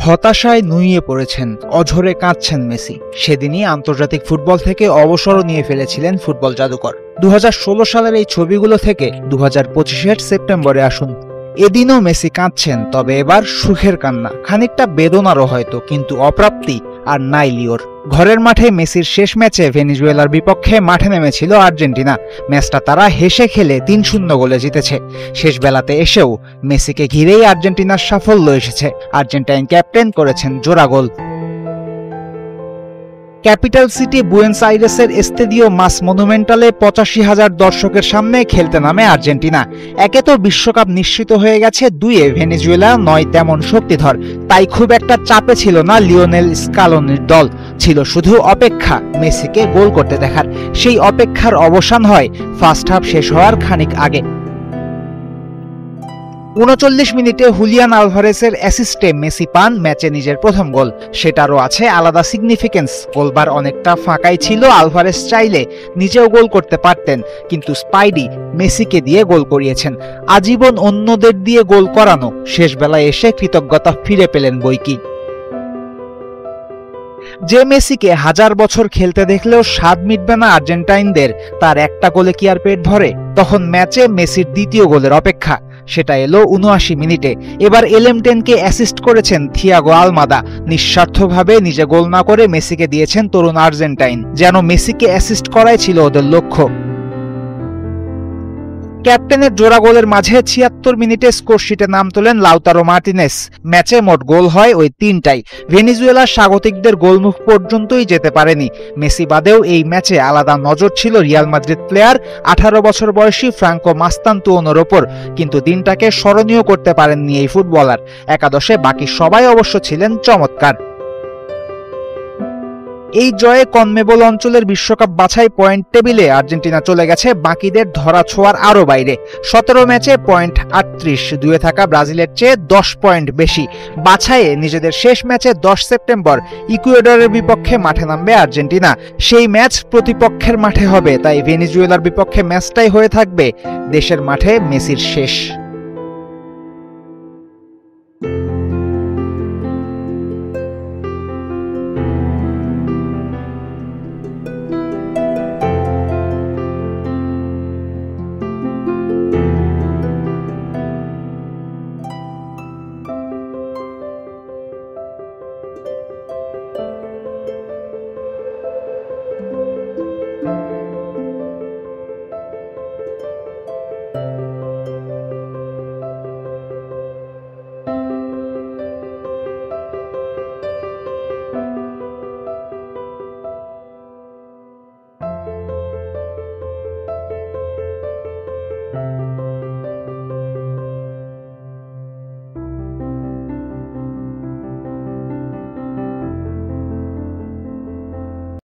হতাশায় নুইয়ে পড়েছেন, অঝরে কাঁদছেন মেসি। সেদিনই আন্তর্জাতিক ফুটবল থেকে অবসরও নিয়ে ফেলেছিলেন ফুটবল জাদুকর। 2016 সালের এই ছবিগুলো থেকে 2025-এর সেপ্টেম্বরে আসুন। এদিনও মেসি কাঁদছেন, তবে এবার সুখের কান্না, খানিকটা বেদনারও হয়তো, কিন্তু অপ্রাপ্তি আর নাই লিওর। ঘরের মাঠে মেসির শেষ ম্যাচে ভেনেজুয়েলার বিপক্ষে মাঠে নেমেছিল আর্জেন্টিনা। ম্যাচটা তারা হেসে খেলে 3-0 গোলে জিতেছে। শেষ বেলাতে এসেও মেসিকে ঘিরেই আর্জেন্টিনার সাফল্য এসেছে। আর্জেন্টাইন ক্যাপ্টেন করেছেন জোড়া গোল। ক্যাপিটাল সিটি বুয়েন্স আইরেসের এস্তেদিও মাস মনুমেন্টালে 85,000 দর্শকের সামনে খেলতে নামে আর্জেন্টিনা। একে তো বিশ্বকাপ নিশ্চিত হয়ে গেছে, দুইয়ে ভেনেজুয়েলা নয় তেমন শক্তিধর, তাই খুব একটা চাপে ছিল না লিওনেল স্কালোনির দল। ছিল শুধু অপেক্ষা মেসিকে গোল করতে দেখার। সেই অপেক্ষার অবসান হয় ফার্স্ট হাফ শেষ হওয়ার খানিক আগে। 39 মিনিটে হুলিয়ান আলভারেসের অ্যাসিস্টে মেসি পান ম্যাচে নিজের প্রথম গোল। সেটারও আছে আলাদা সিগনিফিকেন্স। গোলবার অনেকটা ফাঁকাই ছিল, আলভারেস চাইলে নিজেও গোল করতে পারতেন, কিন্তু স্পাইডি মেসিকে দিয়ে গোল করিয়েছেন। আজীবন অন্যদের দিয়ে গোল করানো, শেষ বেলায় এসে কৃতজ্ঞতা ফিরে পেলেন বৈকি। যে মেসিকে 1000 বছর খেলতে দেখলেও স্বাদ মিটবে না আর্জেন্টাইনদের, তার একটা গোলে কি আর পেট ভরে? তখন ম্যাচে মেসির দ্বিতীয় গোলের অপেক্ষা। সেটা এলো 79 মিনিটে। এবার এলএম10কে অ্যাসিস্ট করেছেন থিয়াগো আলমাদা। নিঃস্বার্থভাবে নিজে গোল না করে মেসিকে দিয়েছেন তরুণ আর্জেন্টাইন, যেন মেসিকে অ্যাসিস্ট করাই ছিল ওদের লক্ষ্য। ক্যাপ্টেনের জোড়া গোলের মাঝে 76 মিনিটে স্কোরশিটে নাম তোলেন লাউতারো মার্টিনেস। ম্যাচে মোট গোল হয় ওই 3টাই। ভেনেজুয়েলার স্বাগতিকদের গোলমুখ পর্যন্তই যেতে পারেনি। মেসি বাদেও এই ম্যাচে আলাদা নজর ছিল রিয়াল মাদ্রিদ প্লেয়ার 18 বছর বয়সী ফ্রাঙ্কো মাস্তান্তুওনোর ওপর, কিন্তু দিনটাকে স্মরণীয় করতে পারেননি এই ফুটবলার। একাদশে বাকি সবাই অবশ্য ছিলেন চমৎকার। এই জয়ে কনমেবল অঞ্চলের বিশ্বকাপ বাছাই পয়েন্ট টেবিলে আর্জেন্টিনা চলে গেছে বাকিদের ধরা ছোঁয়ার আরও বাইরে। 17 ম্যাচে পয়েন্ট 38, দুয়ে থাকা ব্রাজিলের চেয়ে 10 পয়েন্ট বেশি। বাছাইয়ে নিজেদের শেষ ম্যাচে 10 সেপ্টেম্বর ইকুয়েডরের বিপক্ষে মাঠে নামবে আর্জেন্টিনা। সেই ম্যাচ প্রতিপক্ষের মাঠে হবে, তাই ভেনেজুয়েলার বিপক্ষে ম্যাচটাই হয়ে থাকবে দেশের মাঠে মেসির শেষ।